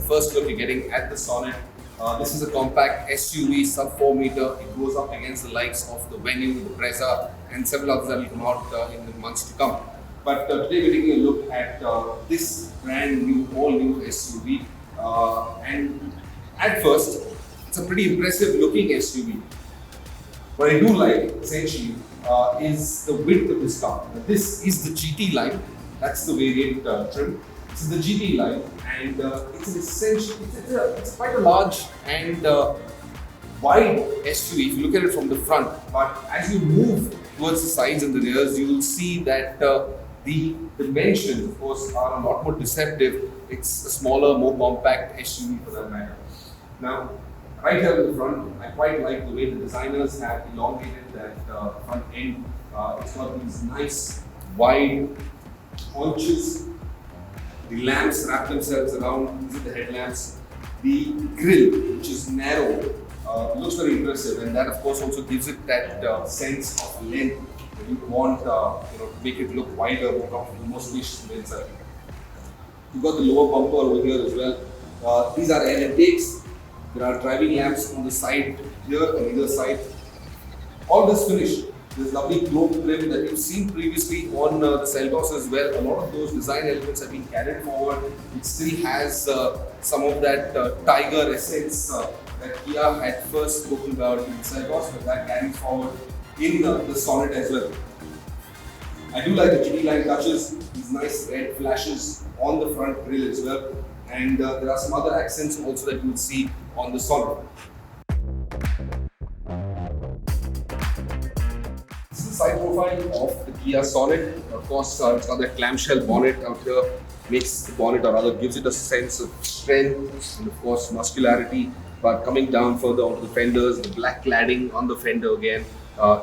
First look you're getting at the Sonet. This is a compact SUV, sub 4 meter. It goes up against the likes of the Venue, the Brezza, and several others that will come out in the months to come. But today we're taking a look at this brand new, all new SUV. And at first, it's a pretty impressive looking SUV. What I do like, essentially, is the width of this car. This is the GT line. That's the variant trim. This is the GT line, and it's an essential. It's quite a large and wide SUV if you look at it from the front. But as you move towards the sides and the rears, you will see that the dimensions, of course, are a lot more deceptive. It's a smaller, more compact SUV for that matter. Now, right here in the front, I quite like the way the designers have elongated that front end. It's got these nice, wide haunches. The lamps wrap themselves around. These are the headlamps. The grille, which is narrow, looks very impressive, and that, of course, also gives it that sense of length that you want to make it look wider, more comfortable, more spacious on the inside. You've got the lower bumper over here as well. These are air intakes. There are driving lamps on the side here, on either side. All this finished. This lovely chrome trim that you've seen previously on the Seltos as well. A lot of those design elements have been carried forward. It still has some of that tiger essence that Kia had first spoken about in the Seltos, but that carries forward in the Sonet as well. I do like the GT line touches, these nice red flashes on the front grille as well. And there are some other accents also that you will see on the Sonet. This is the side profile of the Kia Sonet. Of course, it's got that clamshell bonnet out here, makes the bonnet, or rather gives it a sense of strength and of course muscularity. But coming down further onto the fenders, the black cladding on the fender again,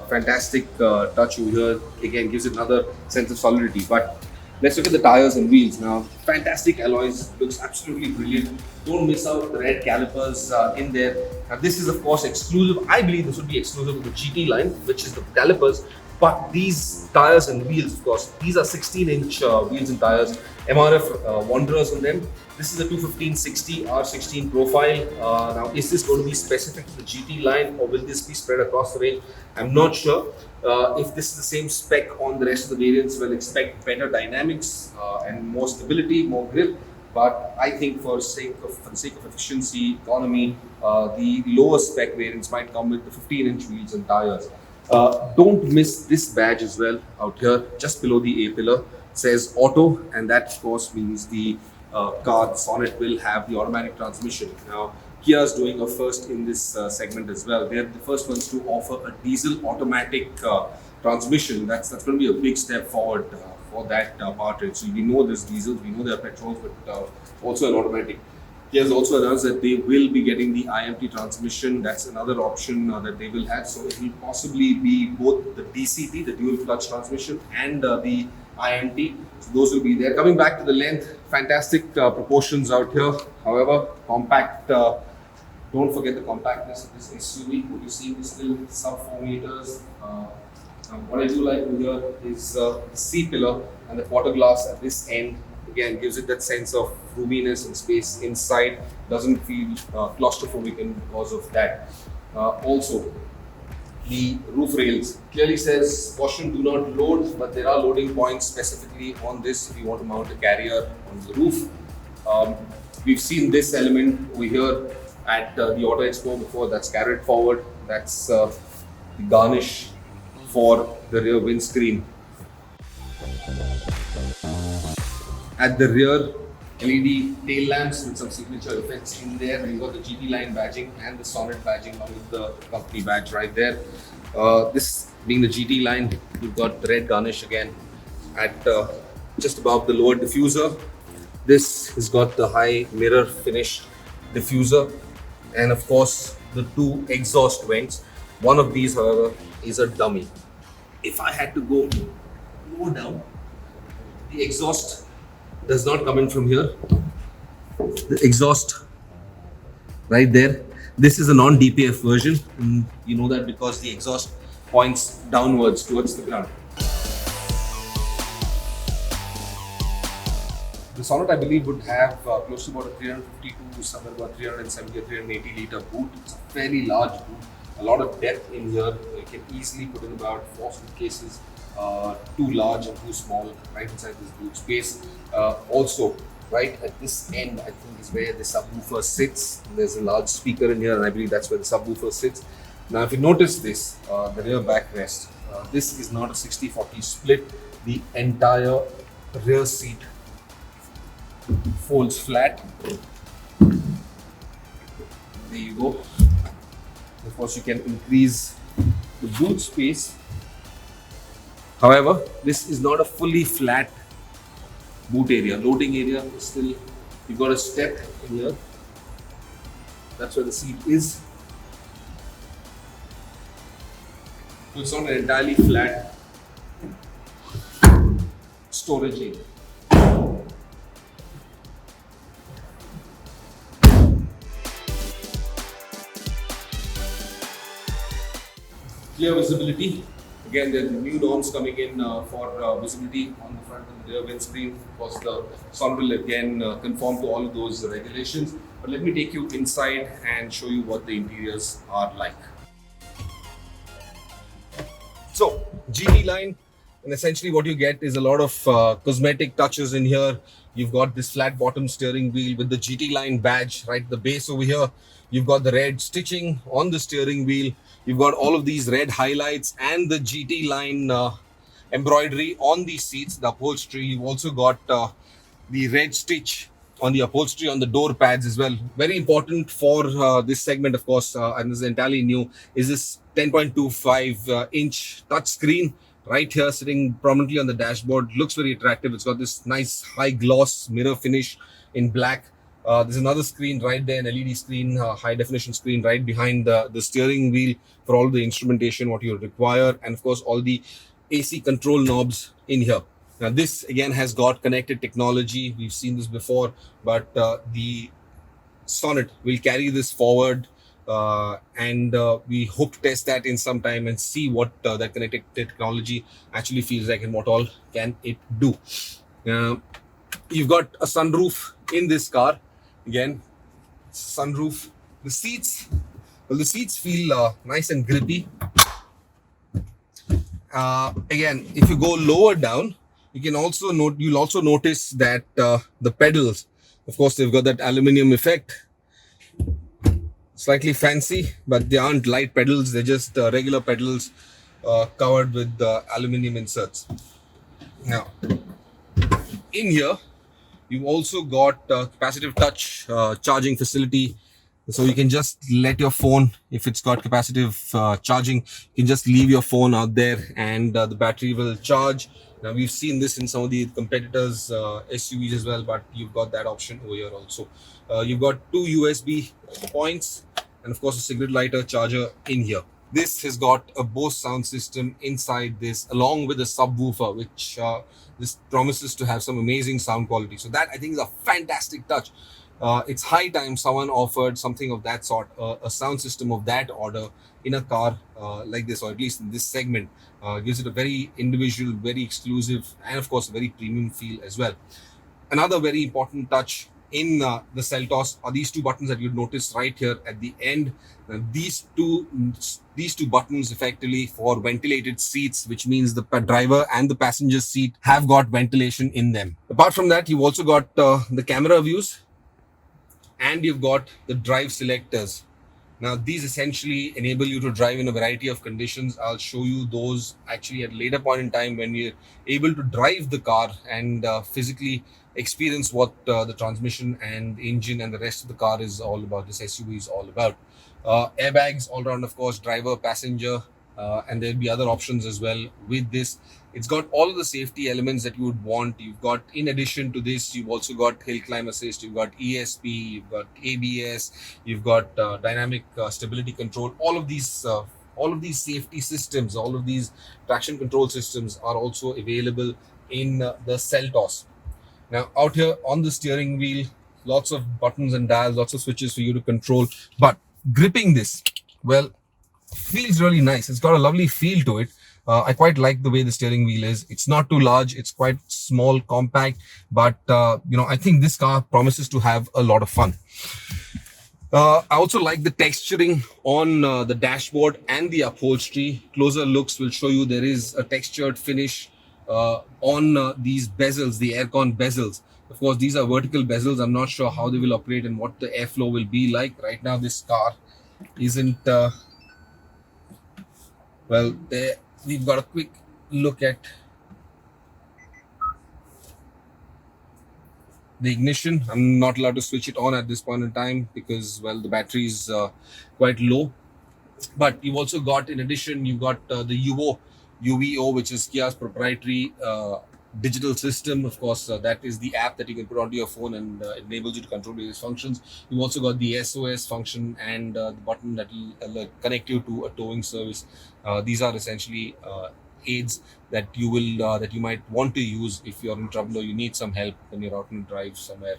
fantastic touch over here. Again, gives it another sense of solidity. But let's look at the tires and wheels now. Fantastic alloys, looks absolutely brilliant. Don't miss out the red calipers in there. Now this is of course exclusive. I believe this would be exclusive to the GT line, which is the calipers. But these tires and wheels, of course, these are 16-inch wheels and tires. MRF Wanderers on them. This is a 215/60 R16 profile. Now, is this going to be specific to the GT line, or will this be spread across the range? I'm not sure. If this is the same spec on the rest of the variants, we'll expect better dynamics and more stability, more grip. But I think for the sake of efficiency, economy, the lower spec variants might come with the 15-inch wheels and tires. Don't miss this badge as well out here, just below the A-pillar. It says auto, and that of course means the car, the Sonet, will have the automatic transmission. Now, Kia is doing a first in this segment as well. They're the first ones to offer a diesel automatic transmission. That's going to be a big step forward for that powertrain. So we know there's diesels, we know there are petrols, but also an automatic. Kia has also announced that they will be getting the IMT transmission. That's another option that they will have. So it will possibly be both the DCT, the dual clutch transmission, and the IMT. So those will be there. Coming back to the length, fantastic proportions out here. However, compact. Don't forget the compactness of this SUV. What you see is still sub 4 meters. What I do like over here is the C-pillar and the quarter glass at this end. Again, gives it that sense of roominess and space inside. Doesn't feel claustrophobic because of that. Also, the roof rails clearly says caution, do not load, but there are loading points specifically on this if you want to mount a carrier on the roof. We've seen this element over here at the Auto Expo before. That's carried forward. That's the garnish for the rear windscreen. At the rear, LED tail lamps with some signature effects in there. You've got the GT line badging and the Sonet badging along with the company badge right there. This being the GT line, you've got the red garnish again at just above the lower diffuser. This has got the high mirror finished diffuser, and of course the two exhaust vents. One of these, however, is a dummy. If I had to go lower down, the exhaust does not come in from here. The exhaust right there. This is a non-DPF version, and you know that because the exhaust points downwards towards the ground. The Sonet, I believe, would have close to about a 350 to somewhere about 370 or 380 liter boot. It's a fairly large boot, a lot of depth in here. You can easily put in about 4 suitcases, too large and too small, right inside this boot space. Also, right at this end, I think is where the subwoofer sits. There's a large speaker in here, and I believe that's where the subwoofer sits. Now, if you notice this, the rear backrest, this is not a 60-40 split. The entire rear seat folds flat. There you go. Of course, you can increase the boot space. However, this is not a fully flat boot area. Loading area is still, you've got a step in here. That's where the seat is. So it's not an entirely flat storage area. Clear visibility. Again, there are new norms coming in for visibility on the front and the rear windscreen. Of course, the Sonet will again conform to all of those regulations. But let me take you inside and show you what the interiors are like. So, GT line, and essentially what you get is a lot of cosmetic touches in here. You've got this flat bottom steering wheel with the GT line badge right at the base over here. You've got the red stitching on the steering wheel. You've got all of these red highlights and the GT line embroidery on these seats, the upholstery. You've also got the red stitch on the upholstery on the door pads as well. Very important for this segment, of course, and this is entirely new, is this 10.25 inch touch screen right here sitting prominently on the dashboard. Looks very attractive. It's got this nice high gloss mirror finish in black. There's another screen right there, an LED screen, high definition screen right behind the steering wheel for all the instrumentation, what you require, and of course all the AC control knobs in here. Now this again has got connected technology. We've seen this before, but the Sonet will carry this forward, and we hope to test that in some time and see what that connected technology actually feels like and what all can it do. You've got a sunroof in this car. Again, sunroof. The seats, well, the seats feel nice and grippy. Again, if you go lower down, you can also you'll also notice that the pedals, of course, they've got that aluminum effect. Slightly fancy, but they aren't light pedals. They're just regular pedals covered with aluminum inserts. Now, in here, you've also got capacitive touch charging facility. So you can just let your phone, if it's got capacitive charging, you can just leave your phone out there and the battery will charge. Now we've seen this in some of the competitors' SUVs as well, but you've got that option over here also. You've got 2 USB points and of course a cigarette lighter charger in here. This has got a Bose sound system inside this, along with a subwoofer, which this promises to have some amazing sound quality. So that I think is a fantastic touch. It's high time someone offered something of that sort, a sound system of that order in a car like this, or at least in this segment. Gives it a very individual, very exclusive, and of course a very premium feel as well. Another very important touch in the Seltos are these two buttons that you'd notice right here at the end. These two buttons effectively for ventilated seats, which means the driver and the passenger seat have got ventilation in them. Apart from that, you've also got the camera views and you've got the drive selectors. Now these essentially enable you to drive in a variety of conditions. I'll show you those actually at a later point in time when we're able to drive the car and physically experience what the transmission and engine and the rest of the car is all about, this SUV is all about. Airbags all around, of course, driver, passenger, and there'll be other options as well with this. It's got all of the safety elements that you would want. You've got, in addition to this, you've also got hill climb assist, you've got ESP, you've got ABS, you've got dynamic stability control. All of these safety systems, all of these traction control systems are also available in the Seltos. Now out here on the steering wheel, lots of buttons and dials, lots of switches for you to control. But gripping this, well, feels really nice. It's got a lovely feel to it. I quite like the way the steering wheel is. It's not too large. It's quite small, compact, but I think this car promises to have a lot of fun. I also like the texturing on the dashboard and the upholstery. Closer looks will show you there is a textured finish on these bezels, the aircon bezels. Of course, these are vertical bezels. I'm not sure how they will operate and what the airflow will be like. Right now, this car isn't well. There, we've got a quick look at the ignition. I'm not allowed to switch it on at this point in time because, well, the battery is quite low. But you've also got, in addition, you've got the UVO, which is Kia's proprietary digital system. Of course, that is the app that you can put onto your phone and it enables you to control various functions. You've also got the SOS function and the button that will connect you to a towing service. These are essentially aids that you might want to use if you're in trouble or you need some help when you're out on drive somewhere.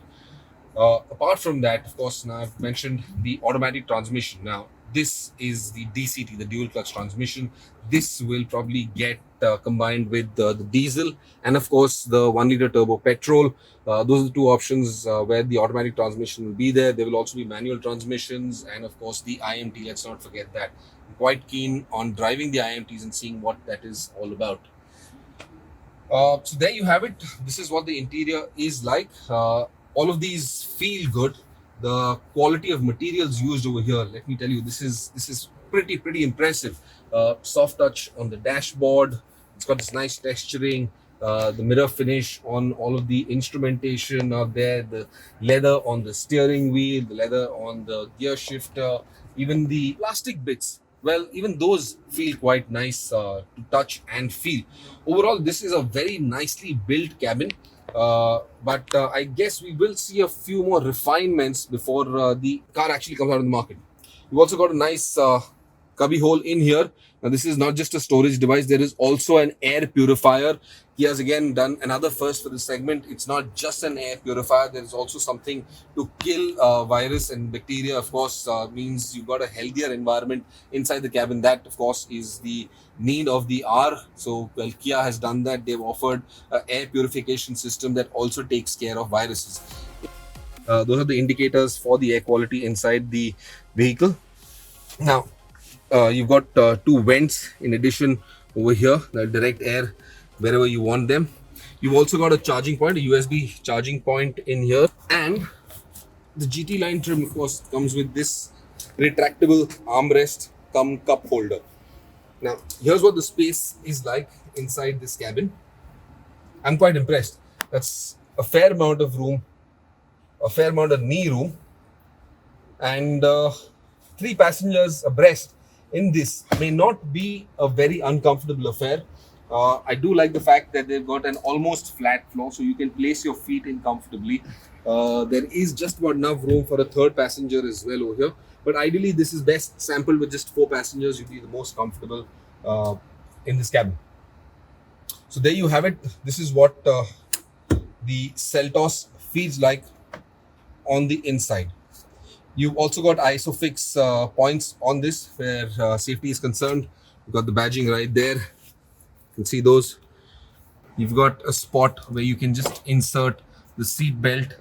Apart from that, of course, now I've mentioned the automatic transmission. Now, this is the DCT, the dual clutch transmission. This will probably get combined with the diesel and, of course, the 1 liter turbo petrol. Those are the two options where the automatic transmission will be there. There will also be manual transmissions and, of course, the IMT. Let's not forget that. I'm quite keen on driving the IMTs and seeing what that is all about. So there you have it. This is what the interior is like. All of these feel good. The quality of materials used over here, let me tell you, this is pretty impressive. Soft touch on the dashboard. It's got this nice texturing. The mirror finish on all of the instrumentation out there. The leather on the steering wheel. The leather on the gear shifter. Even the plastic bits. Well, even those feel quite nice to touch and feel. Overall, this is a very nicely built cabin. But I guess we will see a few more refinements before the car actually comes out in the market. We've also got a nice cubby hole in here. Now, this is not just a storage device. There is also an air purifier. He has again done another first for this segment. It's not just an air purifier. There is also something to kill virus and bacteria. Of course, means you've got a healthier environment inside the cabin. That, of course, is the need of the hour. So, well, Kia has done that. They've offered an air purification system that also takes care of viruses. Those are the indicators for the air quality inside the vehicle. Now, you've got two vents in addition over here that direct air wherever you want them. You've also got a charging point, a USB charging point in here, and the GT line trim, of course, comes with this retractable armrest cum cup holder. Now, here's what the space is like inside this cabin. I'm quite impressed. That's a fair amount of room, a fair amount of knee room, and 3 passengers abreast in this may not be a very uncomfortable affair. I do like the fact that they've got an almost flat floor, so you can place your feet in comfortably. There is just about enough room for a third passenger as well over here. But ideally, this is best sampled with just 4 passengers. You'd be the most comfortable in this cabin. So there you have it. This is what the Seltos feels like on the inside. You've also got ISOFIX points on this where safety is concerned. You've got the badging right there. You can see those. You've got a spot where you can just insert the seat belt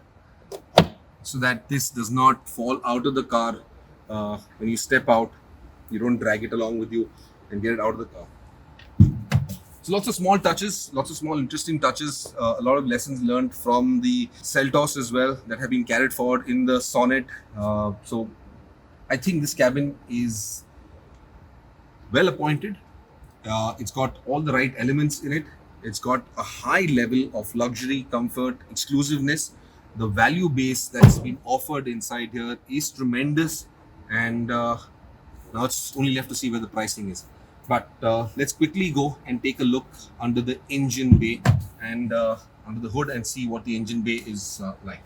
so that this does not fall out of the car when you step out. You don't drag it along with you and get it out of the car. So lots of small touches, lots of small interesting touches, a lot of lessons learned from the Seltos as well that have been carried forward in the Sonet. So I think this cabin is well appointed. It's got all the right elements in it. It's got a high level of luxury, comfort, exclusiveness. The value base that's been offered inside here is tremendous. And now it's only left to see where the pricing is. But let's quickly go and take a look under the engine bay and under the hood and see what the engine bay is like.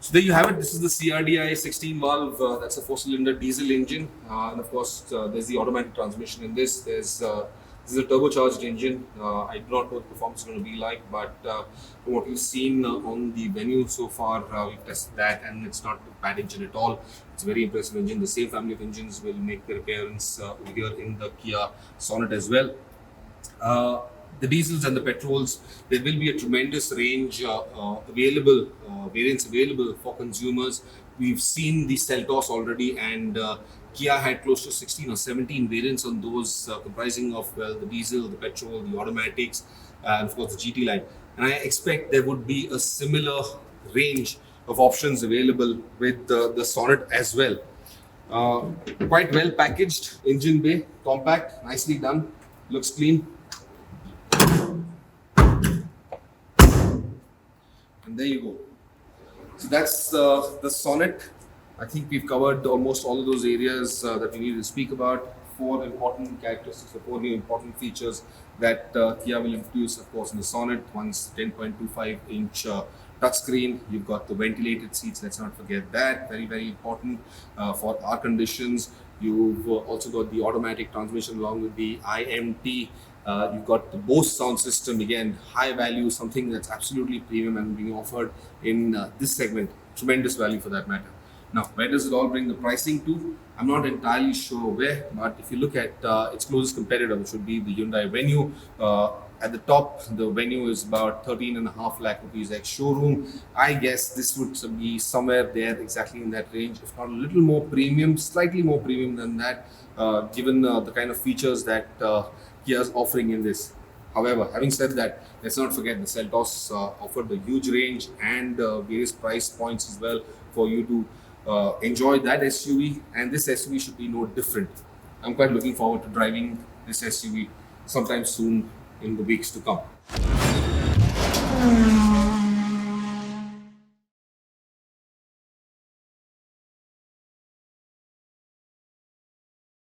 So there you have it. This is the CRDI 16 valve. That's a 4-cylinder diesel engine. And of course, there's the automatic transmission in this. There's This is a turbocharged engine. I do not know what the performance is going to be like, but from what we've seen on the Venue so far, we've tested that, and it's not a bad engine at all. It's a very impressive engine. The same family of engines will make their appearance over here in the Kia Sonet as well. The diesels and the petrols, there will be a tremendous range available, variants available for consumers. We've seen the Seltos already, and Kia had close to 16 or 17 variants on those, comprising of, well, the diesel, the petrol, the automatics, and of course the GT line. And I expect there would be a similar range of options available with the Sonet as well. Quite well packaged engine bay, compact, nicely done, looks clean. And there you go. So that's the Sonet. I think we've covered almost all of those areas that we need to speak about. 4 important characteristics, or 4 new important features that Kia will introduce, of course, in the Sonet. One's 10.25-inch touchscreen. You've got the ventilated seats. Let's not forget that. Very, very important for our conditions. You've also got the automatic transmission along with the IMT. You've got the Bose sound system, again, high value, something that's absolutely premium and being offered in this segment. Tremendous value for that matter. Now, where does it all bring the pricing to? I'm not entirely sure where, but if you look at its closest competitor, which would be the Hyundai Venue, at the top, the Venue is about 13.5 lakh rupees ex-showroom. I guess this would be somewhere there, exactly in that range, if not a little more premium, slightly more premium than that, given the kind of features that Kia is offering in this. However, having said that, let's not forget the Seltos offered a huge range and various price points as well for you to enjoy that SUV, and this SUV should be no different. I'm quite looking forward to driving this SUV sometime soon in the weeks to come.